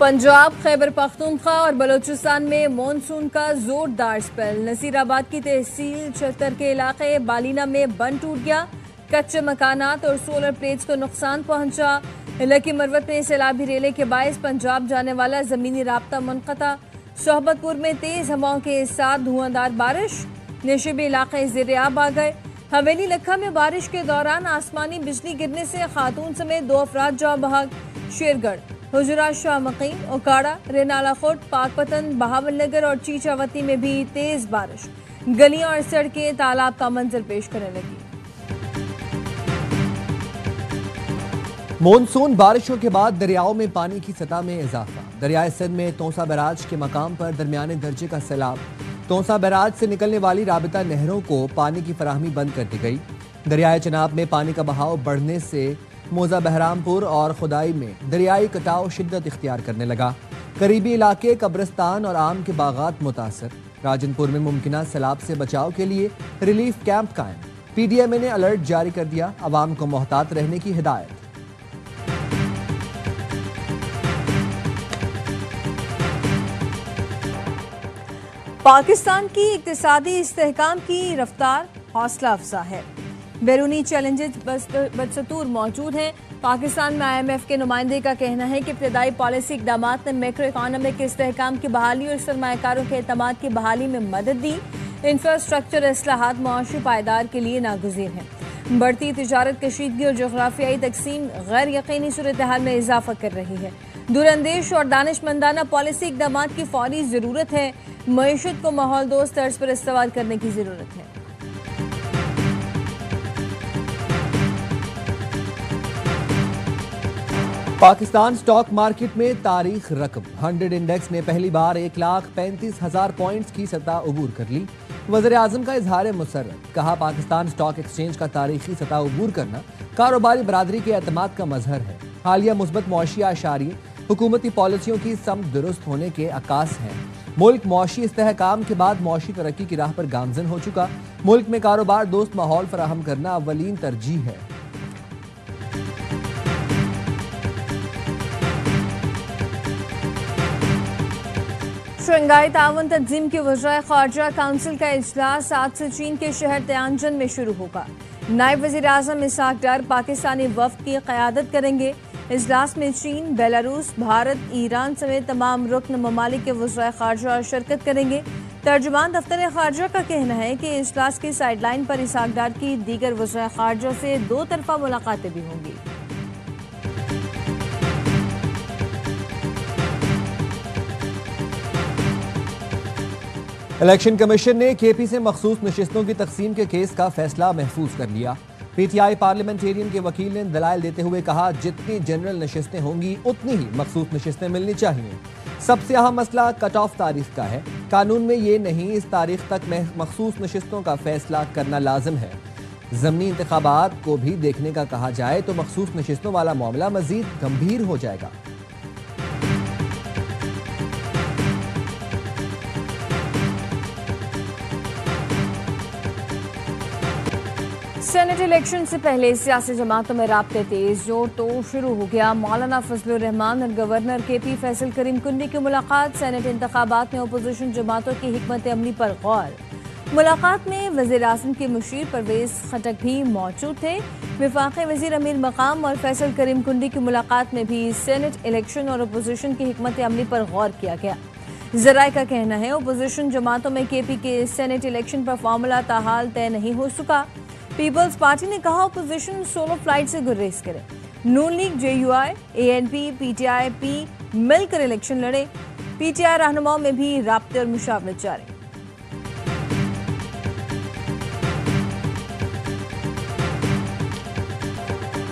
पंजाब, खैबर पख्तूनख्वा और बलूचिस्तान में मॉनसून का जोरदार स्पेल। नसीराबाद की तहसील चतर के इलाके बालीना में बंद टूट गया। कच्चे मकानात और सोलर प्लेट्स को नुकसान पहुंचा। लकी मरवत में सैलाबी रेले के बायस पंजाब जाने वाला जमीनी राब्ता मुनक़ता। सोहबतपुर में तेज हवाओं के साथ धुआंधार बारिश। नशीबी इलाके ज़ेर-ए-आब आ गए। हवेली लखा में बारिश के दौरान आसमानी बिजली गिरने से खातून समेत 2 अफराद जाँ बहक। शेरगढ़, हुजूरात शाह मकीम, ओकाड़ा, रेनाला खुर्द, पाकपतन, बहावल नगर और चीचावती में भी तेज बारिश। गलियां और सड़कें तालाब का मंजर पेश करने लगी। मॉनसून बारिशों के बाद दरियाओं में पानी की सतह में इजाफा। दरियाए सिंध में तोसा बैराज के मकाम पर दरमियाने दर्जे का सैलाब। तोसा बैराज से निकलने वाली राबिता नहरों को पानी की फराहमी बंद कर दी गई। दरियाए चनाब में पानी का बहाव बढ़ने से मोजा बहरामपुर और खुदाई में दरियाई कटाव शिद्दत इख्तियार करने लगा। करीबी इलाके कब्रिस्तान और आम के बागात मुतासर। राजनपुर में मुमकिना सैलाब से बचाव के लिए रिलीफ कैंप कायम। पीडीएमए ने अलर्ट जारी कर दिया, अवाम को मोहतात रहने की हिदायत। पाकिस्तान की इक्तिसादी इस्तेहकाम की रफ्तार हौसला अफजा है। बैरूनी चैलेंजेस बदस्तूर मौजूद हैं। पाकिस्तान में IMF के नुमाइंदे का कहना है कि इब्तदाई पॉलिसी इक़दामात ने मैक्रो इकॉनमिक इस्तेहकाम की बहाली और सरमायाकारों के एतमाद की बहाली में मदद दी। इंफ्रास्ट्रक्चर इस्लाहात मुआशी पायदार के लिए नागुज़ीर हैं। बढ़ती तिजारत, कशीदगी और जोग्राफियाई तकसीम गैर यकीनी सूरत हाल में इजाफा कर रही है। दूरअंदेश और दानिशमंदाना पॉलिसी इक़दामात की फौरी ज़रूरत है। मईशत को माहौल दोस्त तर्ज पर इस्तेमाल करने की ज़रूरत है। पाकिस्तान स्टॉक मार्केट में तारीख रकम। 100 इंडेक्स ने पहली बार 1,35,000 पॉइंट्स की सतह अबूर कर ली। वज़ीर आज़म का इजहार मुसर्रत। कहा, पाकिस्तान स्टॉक एक्सचेंज का तारीखी सतह अबूर करना कारोबारी बरादरी के एतमाद का मजहर है। हालिया मुस्बत मौशी आशारी हुकूमती पॉलिसियों की समत दुरुस्त होने के अक्कास हैं। मुल्क मौशी इस्तेहकाम के बाद मौशी तरक्की की राह पर गामजन हो चुका। मुल्क में कारोबार दोस्त माहौल फराहम करना अव्वलीन तरजीह है। शंघाई ताउन तंजीम की वज़ीर ख़ारजा काउंसिल का इजलास आज से चीन के शहर तियानजिन में शुरू होगा। नायब वज़ीर आज़म इसहाक डार पाकिस्तानी वफ़द की क़यादत करेंगे। इजलास में चीन, बेलारूस, भारत, ईरान समेत तमाम रुकन ममालिक के वज़ीर ख़ारजा शिरकत करेंगे। तर्जुमान दफ्तर ख़ारजा का कहना है कि इजलास की साइडलाइन पर इसहाक डार की दीगर वज़ीर ख़ारजा से 2 तरफ़ा मुलाकातें भी होंगी। इलेक्शन कमीशन ने केपी से मखसूस नशिस्तों की तकसीम के केस का फैसला महफूज कर लिया। पीटीआई पार्लियामेंटेरियन के वकील ने दलाइल देते हुए कहा, जितनी जनरल नशिस्तें होंगी उतनी ही मखसूस नशिस्तें मिलनी चाहिए। सबसे अहम मसला कट ऑफ तारीख का है। कानून में ये नहीं इस तारीख तक मखसूस नशिस्तों का फैसला करना लाजिम है। ज़मीनी इंतखाबात को भी देखने का कहा जाए तो मखसूस नशिस्तों वाला मामला मजीद गंभीर हो जाएगा। सेनेट इलेक्शन से पहले सियासी जमातों में राब्ते तेज जोर तो शुरू हो गया। मौलाना फजलुर रहमान और गवर्नर KP फैसल करीम कुंडी की मुलाकात। सेनेट इंतखाबात में अपोजिशन जमातों की हिकमत अमली पर गौर। मुलाकात में वज़ीर आज़म के मुशीर परवेज खटक भी मौजूद थे। वफाकी वज़ीर अमीर मकाम और फैसल करीम कुंडी की मुलाकात में भी सेनेट इलेक्शन और अपोजिशन की हिकमत अमली पर गौर किया गया। ज़राए का कहना है, अपोजिशन जमातों में KP के सेनेट इलेक्शन पर फार्मूला ताहाल तय नहीं हो सका। पीपल्स पार्टी ने कहा, अपोजिशन सोलो फ्लाइट से गुर्रेज करे। नून लीग, JUI, ANP, PTIP मिलकर इलेक्शन लड़े। PTI रहनुमाओं में भी राब्ते और मुशावरत जारी।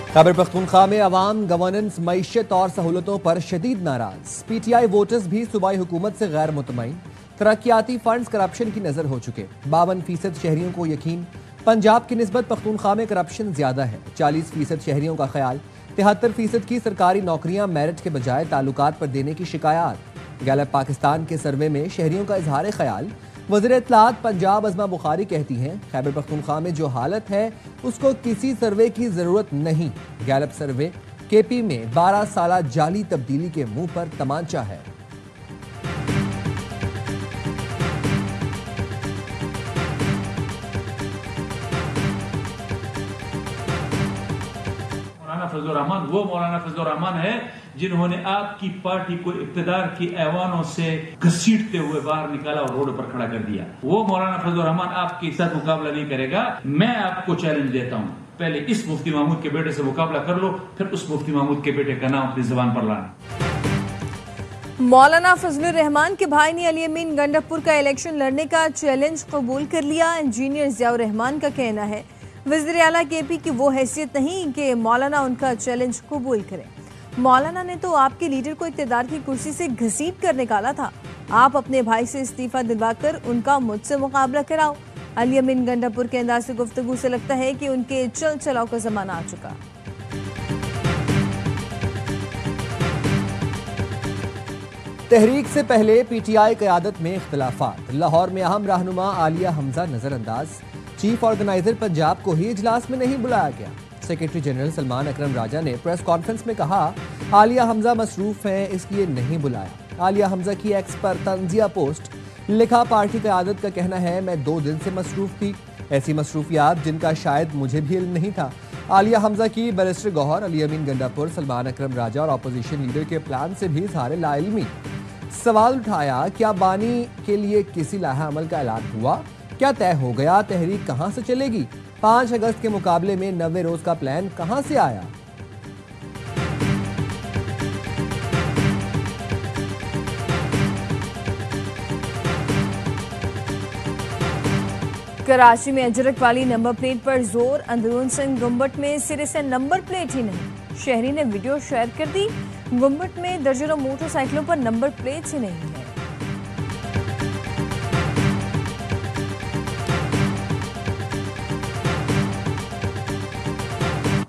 खैबर पख्तूनख्वा में अवाम गवर्नेंस, मईशत और सहूलतों पर शदीद नाराज। PTI वोटर्स भी सूबाई हुकूमत से गैर मुतमईन। तरक्याती फंड्स करप्शन की नजर हो चुके। 52% शहरियों को यकीन पंजाब की निस्बत पख्तूनख्वा में करप्शन ज्यादा है। 40% शहरियों का ख्याल। 73% की सरकारी नौकरियां मेरिट के बजाय ताल्लुकात पर देने की शिकायत। गैलप पाकिस्तान के सर्वे में शहरियों का इजहार ख्याल। वज़ीर इत्तलात पंजाब अज़मा बुखारी कहती हैं, खैबर पख्तूनख्वा में जो हालत है उसको किसी सर्वे की जरूरत नहीं। गैलप सर्वे केपी में 12 साला जाली तब्दीली के मुंह पर तमांचा है। फजलुर रहमान वो मौलाना फजलुर रहमान है जिन्होंने आपकी पार्टी को इक्तदार की ऐवानों से घसीटते हुए बाहर निकाला और रोड पर खड़ा कर दिया। वो मौलाना फजलुर रहमान आपके साथ मुकाबला नहीं करेगा। मैं आपको चैलेंज देता हूं, पहले इस मुफ्ती महमूद के बेटे से मुकाबला कर लो, फिर उस मुफ्ती महमूद के बेटे का नाम अपनी जुबान पर लाना। मौलाना फजलुर रहमान के भाई ने अली अमीन गंडापुर का इलेक्शन लड़ने का चैलेंज कबूल कर लिया। इंजीनियर जियाउर रहमान का कहना है वज़ीर आला केपी की वो हैसियत नहीं कि मौलाना उनका चैलेंज कबूल करें। मौलाना ने तो आपके लीडर को इक़्तिदार की कुर्सी से घसीट कर निकाला था। आप अपने भाई से इस्तीफा दिलवाकर उनका मुझसे मुकाबला कराओ। अली अमीन गंडापुर के अंदाज से गुफ्तगू से लगता है कि उनके चल चलाओ का जमाना आ चुका। तहरीक से पहले पीटीआई क़यादत में इख्तिलाफात। लाहौर में अहम रहनुमा आलिया हमजा नजरअंदाज। चीफ ऑर्गेनाइजर पंजाब को ही इजलास में नहीं बुलाया गया। सेक्रेटरी जनरल सलमान अकरम राजा ने प्रेस कॉन्फ्रेंस में कहा आलिया हमजा मसरूफ हैं, इसलिए नहीं बुलाया। आलिया हमजा की एक्स पर तंजिया पोस्ट लिखा, पार्टी क़यादत का कहना है मैं 2 दिन से मसरूफ थी। ऐसी मसरूफियात जिनका शायद मुझे भी इल्म नहीं था। आलिया हमजा की बैरिस्टर गौहर, अली अमीन गंडापुर, सलमान अकरम राजा और अपोजिशन लीडर के प्लान से भी इज़हार लाइल्मी। सवाल उठाया क्या बानी के लिए किसी लाहा अमल का ऐलान हुआ? क्या तय हो गया? तहरीक कहां से चलेगी? 5 अगस्त के मुकाबले में 90 रोज का प्लान कहां से आया? कराची में अजरक वाली नंबर प्लेट पर जोर। अंदरून सिंह गुम्बट में सिरे से नंबर प्लेट ही नहीं। शहरी ने वीडियो शेयर कर दी। गुम्बट में दर्जनों मोटरसाइकिलों पर नंबर प्लेट ही नहीं है।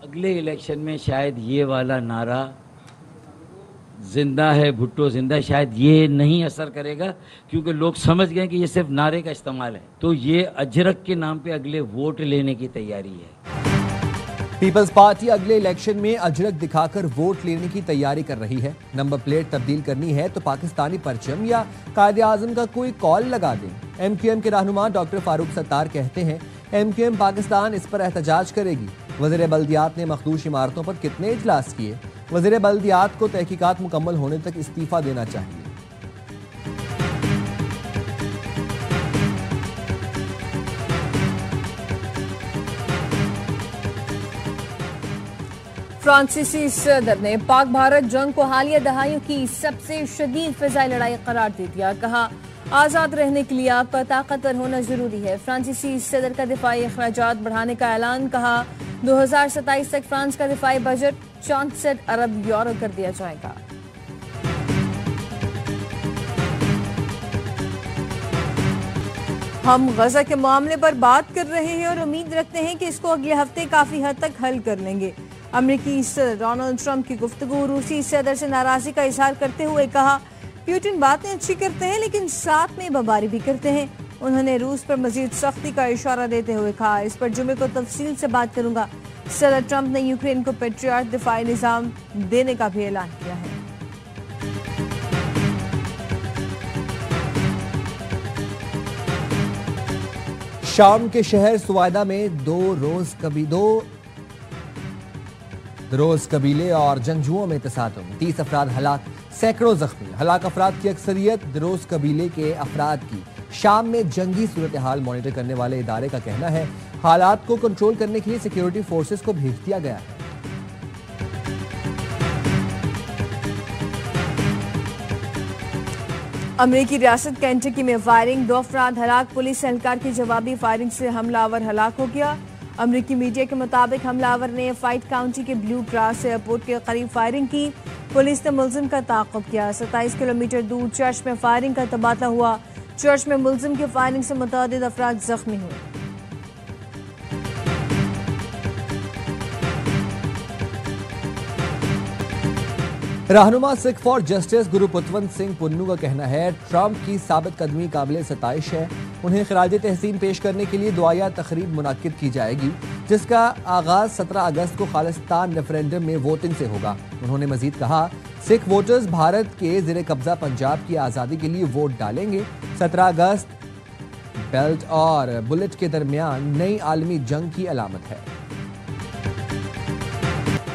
अगले इलेक्शन में शायद ये वाला नारा जिंदा है भुट्टो जिंदा, शायद ये नहीं असर करेगा क्योंकि लोग समझ गए कि ये सिर्फ नारे का इस्तेमाल है। तो ये अजरक के नाम पे अगले वोट लेने की तैयारी है। पीपल्स पार्टी अगले इलेक्शन में अजरक दिखाकर वोट लेने की तैयारी कर रही है। नंबर प्लेट तब्दील करनी है तो पाकिस्तानी परचम या कायदे आजम का कोई कॉल लगा दें। एमक्यूएम के रहनुमा डॉक्टर फारूक सत्तार कहते हैं एमक्यूएम पाकिस्तान इस पर एहतजाज करेगी। वज़ीर बल्दियात ने मखदूश इमारतों पर कितने इजलास किए? वज़ीर बल्दियात को तहकीकात मुकम्मल होने तक इस्तीफा देना चाहिए। फ्रांसीसी सदर ने पाक भारत जंग को हालिया दहाइयों की सबसे शदीद फिजाई लड़ाई करार दे दिया। कहा आज़ाद रहने के लिए आपका ताकतवर होना जरूरी है। फ्रांसीसी सदर का दिफाई अखराजात बढ़ाने का ऐलान। कहा 2027 तक फ्रांस का दिफाई बजट 64 अरब यूरो कर दिया जाएगा। हम गजा के मामले पर बात कर रहे हैं और उम्मीद रखते हैं कि इसको अगले हफ्ते काफी हद तक हल कर लेंगे। अमेरिकी सदर डोनाल्ड ट्रंप की गुफ्तगू। रूसी सदर से नाराजगी का इजहार करते हुए कहा पुतिन बातें अच्छी करते हैं लेकिन साथ में बमबारी भी करते हैं। उन्होंने रूस पर मजीद सख्ती का इशारा देते हुए कहा इस पर जुमे को तफसील से बात करूंगा। सदर ट्रंप ने यूक्रेन को पेट्रियट दिफाई निजाम देने का भी ऐलान किया है। शाम के शहर सुवायदा में दो रोज कबीले और जंगजुओं में तसादुम। 30 अफराद हलाक, सैकड़ों जख्मी। हलाक अफराद की अक्सरियत दरोज कबीले के अफराद की। शाम में जंगी सूरत हाल मॉनिटर करने वाले इदारे का कहना है हालात को कंट्रोल करने के लिए सिक्योरिटी फोर्सेस को भेज दिया गया है। अमेरिकी रियासत केंटकी में फायरिंग, 2 अफराद हलाक। पुलिस एहलकार की जवाबी फायरिंग से हमलावर हलाक हो गया। अमेरिकी मीडिया के मुताबिक हमलावर ने फाइट काउंटी के ब्लू ग्रास एयरपोर्ट के करीब फायरिंग की। पुलिस ने मुलजिम का ताक़ुब किया। 27 किलोमीटर दूर चर्च में फायरिंग का तबादला हुआ। चर्च में मुलजिम की फायरिंग से मुतअद्दिद अफराद जख्मी हुए। रहनुमा सिख फॉर जस्टिस गुरु पुतवंत सिंह पुन्नू का कहना है ट्रंप की साबित कदमी काबिल सताइश है। उन्हें खराज तहसीन पेश करने के लिए दुआया तकरीब मुनाकिद की जाएगी, जिसका आगाज 17 अगस्त को खालिस्तान रेफरेंडम में वोटिंग से होगा। उन्होंने मजीद कहा, सिख वोटर्स भारत के ज़ेरे कब्जा पंजाब की आज़ादी के लिए वोट डालेंगे। 17 अगस्त बेल्ट और बुलेट के दरमियान नई आलमी जंग की अलामत है।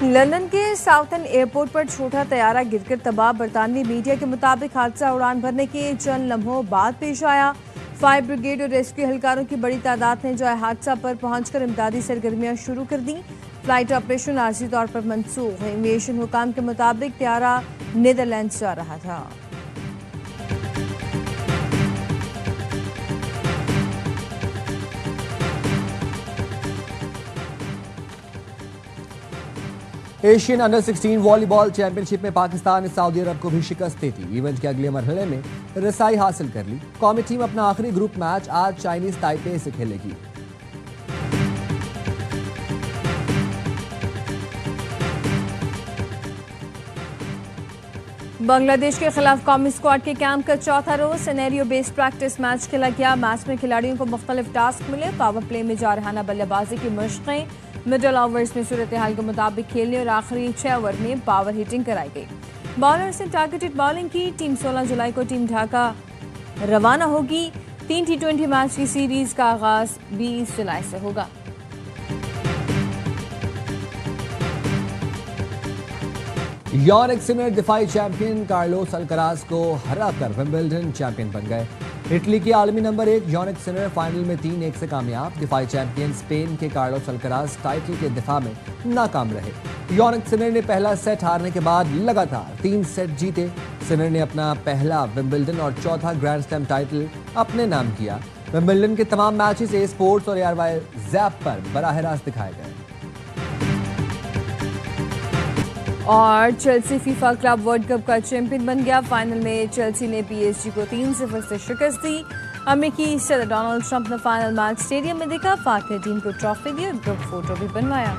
लंदन के साउथन एयरपोर्ट पर छोटा तैयारा गिरकर तबाह। बरतानवी मीडिया के मुताबिक हादसा उड़ान भरने के चंद लम्हों बाद पेश आया। फायर ब्रिगेड और रेस्क्यू एहलकारों की बड़ी तादाद ने जगह हादसा पर पहुंचकर इमदादी सरगर्मियां शुरू कर दी। फ्लाइट ऑपरेशन आर्जी तौर पर मनसूख है। एविएशन हुकाम के मुताबिक तैयारा नीदरलैंड जा रहा था। एशियन अंडर 16 वॉलीबॉल चैंपियनशिप में पाकिस्तान ने सऊदी अरब को भी शिकस्त दे दी। इवेंट के अगले मरहले में रसाई हासिल कर ली। कौमी टीम अपना आखिरी ग्रुप मैच आज चाइनीज ताइपे से खेलेगी। बांग्लादेश के खिलाफ कौमी स्क्वाड के कैंप का चौथा रोज सिनेरियो बेस्ड प्रैक्टिस मैच खेला गया। मैच में खिलाड़ियों को मुख्तलिफ टास्क मिले। पावर प्ले में जारहाना बल्लेबाजी की मशक़ें, मिडल ओवर्स में सूरत हाल के मुताबिक खेलने और आखिरी 6 ओवर में पावर हिटिंग कराई गई। बॉलर्स ने टारगेटेड बॉलिंग की। टीम 16 जुलाई को टीम ढाका रवाना होगी। 3 T20 मैच की सीरीज का आगाज 20 जुलाई से होगा। यानिक सिनर दिफाई चैंपियन कार्लोस अल्कराज को हराकर विंबलडन चैंपियन बन गए। इटली के आलमी नंबर 1 यानिक सिनर फाइनल में 3-1 से कामयाब। दिफाई चैंपियन स्पेन के कार्लोस अल्कराज टाइटल के दिफा में नाकाम रहे। यानिक सिनर ने पहला सेट हारने के बाद लगातार 3 सेट जीते। सिनर ने अपना पहला विंबलडन और चौथा ग्रैंड स्लैम टाइटल अपने नाम किया। विंबलडन के तमाम मैचेस ए स्पोर्ट्स और ARY ज़ैप पर बराह रास्त दिखाए गए। और Chelsea FIFA club world cup का चैंपियन बन गया। फाइनल में चेल्सी ने PSG को 3-0 से शिकस्त दी। अमेरिकी सदर डोनाल्ड ट्रंप ने फाइनल मैच स्टेडियम में देखा। फातह टीम को ट्रॉफी दी और ग्रुप फोटो भी बनवाया।